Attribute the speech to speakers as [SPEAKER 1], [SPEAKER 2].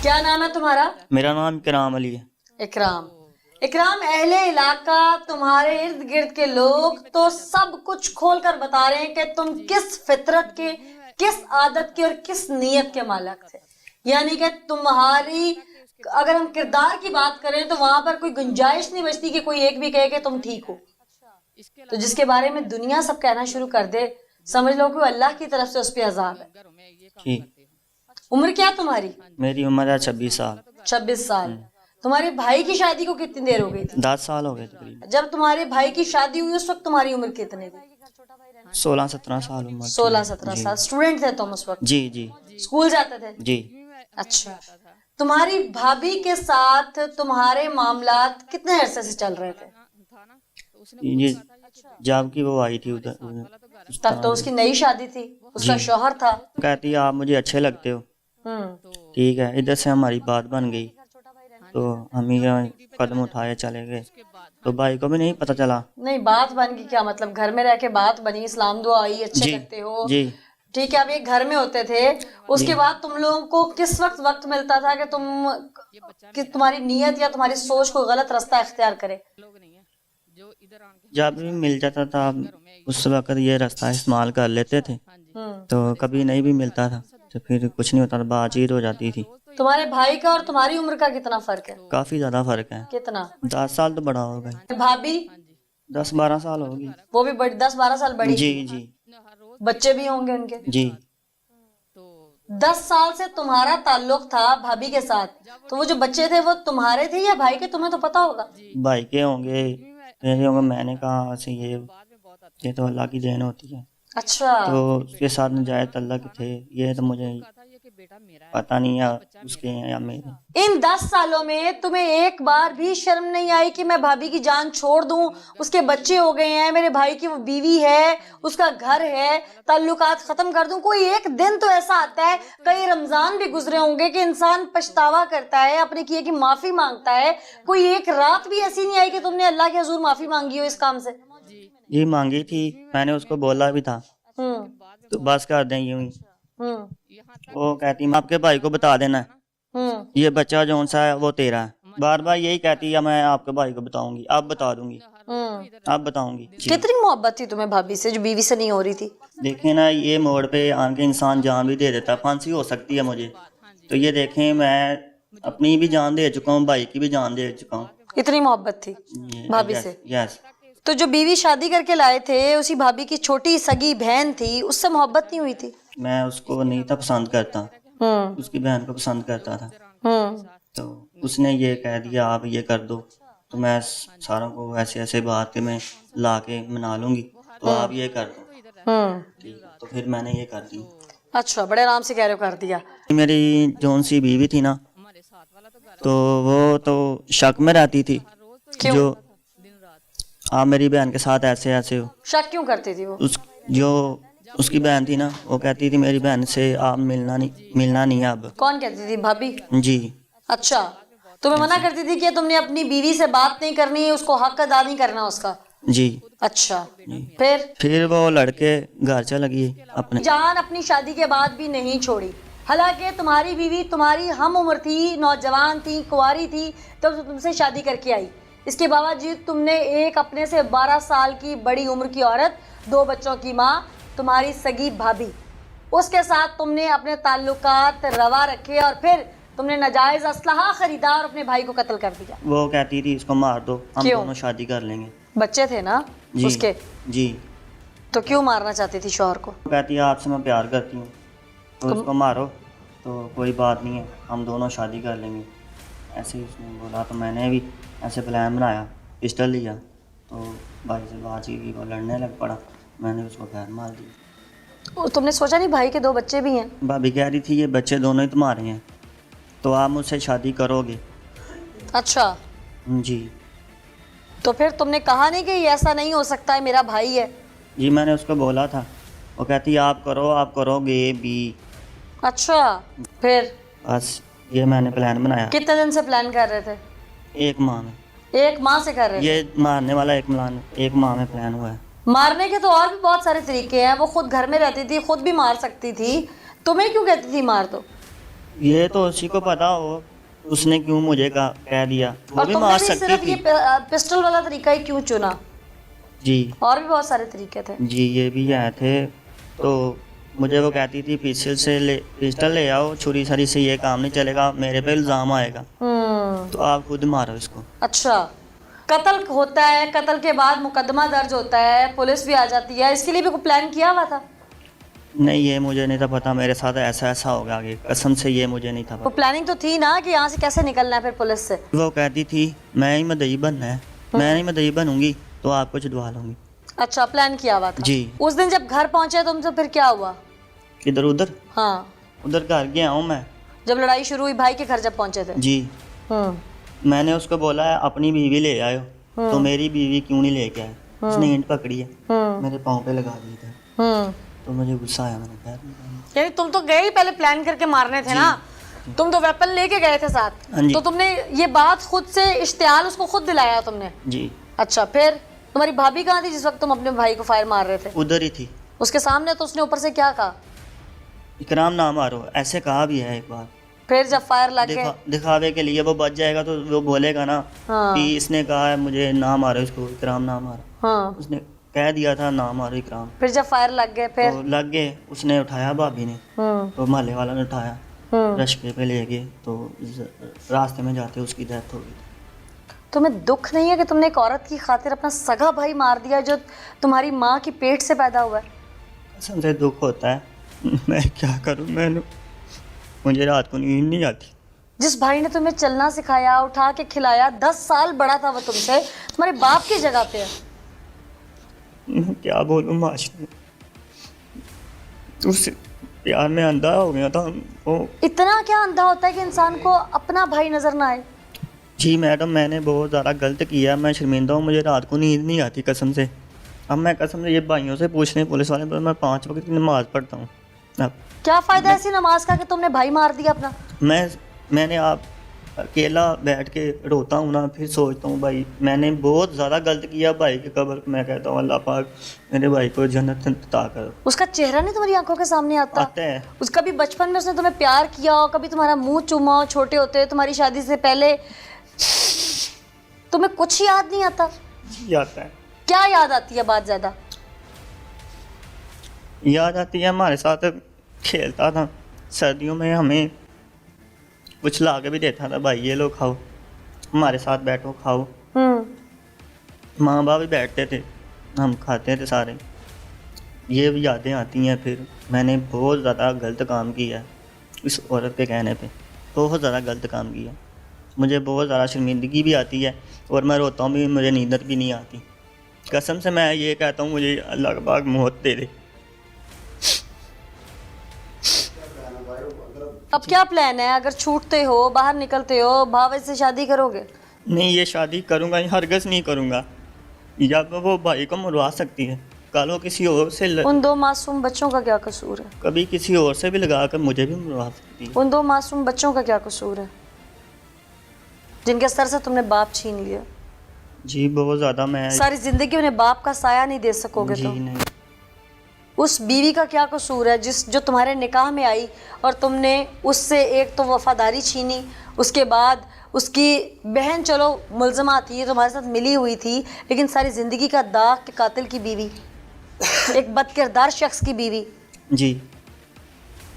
[SPEAKER 1] क्या नाम है तुम्हारा?
[SPEAKER 2] मेरा नाम इकराम अली है।
[SPEAKER 1] इकराम। इकराम, अहले इलाका, तुम्हारे इर्द गिर्द के लोग तो सब कुछ खोल कर बता रहे हैं कि तुम किस फितरत के, किस आदत के और किस नीयत के मालिक थे। यानी कि तुम्हारी, अगर हम किरदार की बात करें तो वहां पर कोई गुंजाइश नहीं बचती कि कोई एक भी कहे कि तुम ठीक हो। तो जिसके बारे में दुनिया सब कहना शुरू कर दे, समझ लो कि अल्लाह की तरफ से उस पर अजाब है।
[SPEAKER 2] जी।
[SPEAKER 1] उम्र क्या तुम्हारी?
[SPEAKER 2] मेरी उम्र है 26 साल।
[SPEAKER 1] 26 साल। तुम्हारे भाई की शादी को कितनी देर हो गई थी?
[SPEAKER 2] 10 साल हो गए तकरीबन।
[SPEAKER 1] जब तुम्हारे भाई की शादी हुई उस वक्त तुम्हारी उम्र कितनी थी?
[SPEAKER 2] 16-17 साल उम्र थी।
[SPEAKER 1] 16-17
[SPEAKER 2] जी।
[SPEAKER 1] साल। स्टूडेंट थे तुम उस वक्त?
[SPEAKER 2] जी जी
[SPEAKER 1] स्कूल जाते थे?
[SPEAKER 2] जी।
[SPEAKER 1] अच्छा। तुम्हारी भाभी के साथ तुम्हारे मामलात कितने अरसे से चल रहे थे?
[SPEAKER 2] ये जब की वो आई थी उधर उस
[SPEAKER 1] तब तो उसकी नई शादी थी, उसका
[SPEAKER 2] जी।
[SPEAKER 1] शौहर था।
[SPEAKER 2] कहती है आप मुझे अच्छे लगते हो। ठीक है, इधर से हमारी बात बन गई तो हम ही कदम उठाए चले गए, तो भाई को भी नहीं पता चला।
[SPEAKER 1] नहीं, बात बन गई क्या मतलब? घर में रह के बात बनी, इस्लाम दुआ आई, अच्छे
[SPEAKER 2] जी
[SPEAKER 1] लगते हो,
[SPEAKER 2] जी
[SPEAKER 1] ठीक है। अब एक घर में होते थे, उसके
[SPEAKER 2] जी।
[SPEAKER 1] बाद तुम लोगों को किस वक्त मिलता था कि तुम्हारी नीयत या तुम्हारी सोच को गलत रास्ता इख्तियार करे?
[SPEAKER 2] जब भी मिल जाता था उस वक्त ये रास्ता इस्तेमाल कर लेते थे, तो कभी नहीं भी मिलता था तो फिर कुछ नहीं होता था, बातचीत हो जाती थी।
[SPEAKER 1] तुम्हारे भाई का और तुम्हारी उम्र का कितना फर्क है?
[SPEAKER 2] काफी ज्यादा फर्क है।
[SPEAKER 1] कितना?
[SPEAKER 2] 10 साल तो बड़ा हो गए।
[SPEAKER 1] भाभी?
[SPEAKER 2] 10-12 साल होगी।
[SPEAKER 1] वो भी 10-12 साल बड़ी?
[SPEAKER 2] जी जी
[SPEAKER 1] बच्चे भी होंगे उनके?
[SPEAKER 2] जी।
[SPEAKER 1] 10 साल से तुम्हारा ताल्लुक था भाभी के साथ, तो वो जो बच्चे थे वो तुम्हारे थे या भाई के? तुम्हें तो पता होगा।
[SPEAKER 2] भाई के होंगे, मेरे होंगे। मैंने कहा से ये तो अल्लाह की देन होती है।
[SPEAKER 1] अच्छा।
[SPEAKER 2] तो उसके साथ नाजायज तल्लक थे, ये तो मुझे पता नहीं है उसके हैं या मेरे।
[SPEAKER 1] इन 10 सालों में तुम्हें एक बार भी शर्म नहीं आई कि मैं भाभी की जान छोड़ दूं, उसके बच्चे हो गए हैं, मेरे भाई की वो बीवी है, उसका घर है, ताल्लुकात खत्म कर दूं? कोई एक दिन तो ऐसा आता है, कई रमजान भी गुजरे होंगे, कि इंसान पछतावा करता है, अपने किए की माफी मांगता है। कोई एक रात भी ऐसी नहीं आई कि तुमने अल्लाह के हुजूर माफी मांगी हो इस काम से?
[SPEAKER 2] जी मांगी थी, मैंने उसको बोला भी था तो बस कर दें यूं ही। वो कहती मैं आपके भाई को बता देना ये बच्चा जौन सा है वो तेरा है। बार बार यही कहती है मैं आपके भाई को बताऊंगी, अब बता दूंगी, अब बताऊंगी।
[SPEAKER 1] कितनी मोहब्बत थी तुम्हें भाभी से जो बीवी से नहीं हो रही थी?
[SPEAKER 2] देखें ना, ये मोड़ पे आके इंसान जान भी दे देता, फांसी हो सकती है मुझे। तो ये देखें, मैं अपनी भी जान दे चुका हूँ, भाई की भी जान दे चुका हूँ।
[SPEAKER 1] इतनी मोहब्बत थी भाभी से?
[SPEAKER 2] यस।
[SPEAKER 1] तो जो बीवी शादी करके लाए थे, उसी भाभी की छोटी सगी बहन थी, उससे मोहब्बत नहीं हुई थी?
[SPEAKER 2] मैं उसको नहीं था पसंद करता, उसकी बहन को पसंद करता था। तो उसने ये कह दिया आप ये कर दो, तो मैं सारों को ऐसे ऐसे बात के मैं ला के मना लूंगी, तो आप ये कर दो। ठीक, तो फिर मैंने ये कर दी।
[SPEAKER 1] अच्छा, बड़े आराम से कह रहे हो कर दिया।
[SPEAKER 2] मेरी जौन सी बीवी थी ना, तो वो तो शक में रहती थी।
[SPEAKER 1] क्यों?
[SPEAKER 2] जो आप मेरी बहन के साथ ऐसे ऐसे हो।
[SPEAKER 1] शक क्यों करती थी वो?
[SPEAKER 2] जो उसकी बहन थी ना, वो कहती थी मेरी बहन से आप मिलना नहीं है अब।
[SPEAKER 1] कौन कहती थी? भाभी?
[SPEAKER 2] जी।
[SPEAKER 1] अच्छा, तुम्हें मना करती थी कि तुमने अपनी बीवी से बात नहीं करनी, उसको हक अदा नहीं करना उसका?
[SPEAKER 2] जी।
[SPEAKER 1] अच्छा,
[SPEAKER 2] जी।
[SPEAKER 1] फिर
[SPEAKER 2] वो लड़के घर चला गई अपने।
[SPEAKER 1] जान अपनी शादी के बाद भी नहीं छोड़ी, हालांकि तुम्हारी बीवी तुम्हारी हम उम्र थी, नौजवान थी, कुंवारी थी तब तो तुमसे शादी करके आई। इसके बावजूद तुमने एक अपने से 12 साल की बड़ी उम्र की औरत, 2 बच्चों की माँ, तुम्हारी सगी भाभी, उसके साथ तुमने अपने ताल्लुकात रवा रखे और फिर तुमने नाजायज असलहा खरीदा और अपने भाई को कत्ल कर दिया।
[SPEAKER 2] वो कहती थी इसको मार दो, हम
[SPEAKER 1] क्यों?
[SPEAKER 2] दोनों शादी कर लेंगे।
[SPEAKER 1] बच्चे थे ना
[SPEAKER 2] जी,
[SPEAKER 1] उसके?
[SPEAKER 2] जी।
[SPEAKER 1] तो क्यों मारना चाहती थी शौहर को?
[SPEAKER 2] वो कहती है आपसे मैं प्यार करती हूँ, तो उसको मारो, तो कोई बात नहीं है, हम दोनों शादी कर लेंगे। ऐसे ही उसने बोला, तो मैंने भी ऐसे प्लान बनाया, पिस्टल लिया, तो भाई से बातचीत की, वो लड़ने लग पड़ा, मैंने उसको खैर मार दी।
[SPEAKER 1] तुमने सोचा नहीं भाई के 2 बच्चे भी हैं?
[SPEAKER 2] भाभी कह रही थी ये बच्चे दोनों ही तुम्हारे हैं, तो आप मुझसे शादी करोगे?
[SPEAKER 1] अच्छा
[SPEAKER 2] जी।
[SPEAKER 1] तो फिर तुमने कहा नहीं कि ऐसा नहीं हो सकता है, मेरा भाई है?
[SPEAKER 2] जी मैंने उसको बोला था, वो कहती आप करो, आप करोगे भी।
[SPEAKER 1] अच्छा, फिर?
[SPEAKER 2] बस ये मैंने प्लान बनाया।
[SPEAKER 1] कितने दिन से प्लान कर रहे थे?
[SPEAKER 2] 1 माह में।
[SPEAKER 1] 1 माह से कर रहे थे?
[SPEAKER 2] ये मारने वाला 1 माह में प्लान हुआ है।
[SPEAKER 1] मारने के तो और भी बहुत सारे तरीके हैं, वो खुद घर में रहती थी, खुद भी मार सकती थी, तुम्हें क्यों कहती थी मार दो?
[SPEAKER 2] ये तो उसी को पता हो, उसने क्यों मुझे कह दिया, वो
[SPEAKER 1] और
[SPEAKER 2] भी
[SPEAKER 1] तुमने
[SPEAKER 2] मार
[SPEAKER 1] भी
[SPEAKER 2] सकती
[SPEAKER 1] सिर्फ ये
[SPEAKER 2] थी।
[SPEAKER 1] पिस्टल वाला तरीका ही क्यों चुना?
[SPEAKER 2] जी
[SPEAKER 1] और भी बहुत सारे तरीके थे।
[SPEAKER 2] जी, ये भी आए थे। तो मुझे वो कहती थी पिस्टल ले आओ, छुरी छरी से ये काम नहीं चलेगा, मेरे पे इल्ज़ाम आएगा, तो आप खुद मारो इसको।
[SPEAKER 1] अच्छा, कत्ल होता है, कत्ल के बाद मुकदमा दर्ज होता है, पुलिस भी आ जाती है, इसके लिए भी कोई प्लान किया हुआ था?
[SPEAKER 2] नहीं, ये मुझे नहीं था पता, मेरे साथ ऐसा ऐसा होगा आगे, कसम से ये मुझे नहीं था
[SPEAKER 1] वो
[SPEAKER 2] पता।
[SPEAKER 1] प्लानिंग तो थी ना कि यहाँ से कैसे निकलना है फिर पुलिस से।
[SPEAKER 2] वो कहती थी मैं ही मदई बनना है, मैं ही मदई बनूंगी तो आपको छुड़वा लूंगी।
[SPEAKER 1] अच्छा, प्लान किया हुआ था।
[SPEAKER 2] जी।
[SPEAKER 1] उस दिन जब घर पहुंचे तुम तो फिर क्या हुआ?
[SPEAKER 2] इधर उधर
[SPEAKER 1] हाँ,
[SPEAKER 2] उधर घर गया हूँ मैं।
[SPEAKER 1] जब लड़ाई शुरू हुई भाई के घर जब पहुंचे थे।
[SPEAKER 2] जी,
[SPEAKER 1] हम्म
[SPEAKER 2] मैंने उसको बोला है अपनी बीवी ले आयो, तो मेरी बीवी क्यों नहीं लेके आए। उसने ईंट पकड़ी है, मेरे पाँव पे लगा दी थी, तो मुझे गुस्सा आया, मैंने कहा
[SPEAKER 1] यानी तुम तो गए ही पहले प्लान करके मारने थे ना, तुम तो वेपन लेके गए थे साथ।
[SPEAKER 2] हाँ जी।
[SPEAKER 1] तो तुमने ये बात खुद से इश्तियाल उसको खुद दिलाया तुमने?
[SPEAKER 2] जी,
[SPEAKER 1] अच्छा, फिर तुम्हारी भाभी कहाँ थी जिस वक्त तुम अपने भाई को फायर मार रहे थे?
[SPEAKER 2] उधर ही थी।
[SPEAKER 1] उसके सामने, तो उसने ऊपर से क्या कहा?
[SPEAKER 2] इकराम ना मारो, ऐसे कहा भी है एक बार।
[SPEAKER 1] फिर जब फायर लग गए?
[SPEAKER 2] दिखावे के लिए, वो बच जाएगा तो वो बोलेगा ना
[SPEAKER 1] हाँ।
[SPEAKER 2] कि इसने कहा है मुझे ना मारो, इसको इकराम ना मारो।
[SPEAKER 1] हाँ,
[SPEAKER 2] उसने कह दिया था ना मारो इकराम,
[SPEAKER 1] फिर जब फायर लग गए फिर?
[SPEAKER 2] तो लग गए। उसने उठाया भाभी ने, तो मोहल्ले वाला ने उठाया, रश्के पे ले गए, तो रास्ते में जाते उसकी डेथ हो गई।
[SPEAKER 1] तुम्हें दुख नहीं है कि तुमने एक औरत की खातिर अपना सगा भाई मार दिया जो तुम्हारी माँ की पेट से पैदा हुआ है?
[SPEAKER 2] कसम से दुख होता है, मैं क्या करूं, मुझे रात को नींद नहीं आती।
[SPEAKER 1] जिस भाई ने तुम्हें चलना सिखाया, उठा के खिलाया, 10 साल बड़ा था वो तुमसे, तुम्हारे बाप की जगह पे है।
[SPEAKER 2] मैं क्या बोलूं, माशरे उस प्यार में अंधा हो गया था वो।
[SPEAKER 1] इतना क्या अंधा होता है कि इंसान को अपना भाई नजर ना आए?
[SPEAKER 2] जी मैडम, मैंने बहुत ज़्यादा गलत किया, मैं शर्मिंदा हूँ, मुझे रात को नींद नहीं आती कसम से। अब मैं कसम से ये भाइयों से पूछ रहे पुलिस वाले, तो मैं 5 वक्त की नमाज़ पढ़ता हूँ। अब
[SPEAKER 1] क्या फायदा ऐसी नमाज का कि तुमने भाई मार दिया अपना?
[SPEAKER 2] मैंने आप अकेला बैठ के रोता हूँ ना, फिर सोचता हूँ भाई मैंने बहुत ज़्यादा गलत किया भाई के कब्र। मैं कहता हूँ अल्लाह पाक मेरे भाई को जन्नत अता करो।
[SPEAKER 1] उसका चेहरा नहीं तुम्हारी आंखों के सामने आता?
[SPEAKER 2] आता है।
[SPEAKER 1] उसका भी बचपन में उसने तुम्हें प्यार किया हो, कभी तुम्हारा मुंह चूमा हो छोटे होते, तुम्हारी शादी से पहले, तुम्हें कुछ याद नहीं आता?
[SPEAKER 2] जी आता है।
[SPEAKER 1] क्या याद आती है बात ज्यादा?
[SPEAKER 2] याद आती है हमारे साथ खेलता था, सर्दियों में हमें कुछ ला के भी देता था, भाई ये लो खाओ, हमारे साथ बैठो खाओ। माँ बाप भी बैठते थे, हम खाते थे सारे। ये भी यादें आती हैं। फिर मैंने बहुत ज़्यादा गलत काम किया है इस औरत के कहने पे, बहुत ज़्यादा गलत काम किया। मुझे बहुत ज़्यादा शर्मिंदगी भी आती है और मैं रोता हूँ भी, मुझे नींद भी नहीं आती। कसम से मैं ये कहता हूँ मुझे अल्लाह पाक मौत दे दे।
[SPEAKER 1] अब क्या प्लान है? अगर छूटते हो, बाहर निकलते हो, भावे से शादी करोगे?
[SPEAKER 2] नहीं, ये शादी करूँगा ही, हरगज़ नहीं करूँगा। या तो वो भाई को मरवा सकती है, कल वो किसी और से
[SPEAKER 1] उन 2 मासूम बच्चों का क्या कसूर है?
[SPEAKER 2] कभी किसी और से भी लगा कर मुझे भी मरवा सकती है।
[SPEAKER 1] उन 2 मासूम बच्चों का क्या कसूर है जिनके सर से तुमने बाप छीन लिया?
[SPEAKER 2] जी बहुत ज़्यादा। मैं
[SPEAKER 1] सारी जिंदगी उन्हें बाप का साया नहीं दे सकोगे
[SPEAKER 2] जी
[SPEAKER 1] तो?
[SPEAKER 2] नहीं।
[SPEAKER 1] उस बीवी का क्या कसूर है जो तुम्हारे निकाह में आई और तुमने उससे एक तो वफादारी छीनी, उसके बाद उसकी बहन चलो मुलजमा थी, तुम्हारे साथ मिली हुई थी, लेकिन सारी ज़िंदगी का दाग के कातिल की बीवी, एक बदकिरदार शख्स की बीवी।
[SPEAKER 2] जी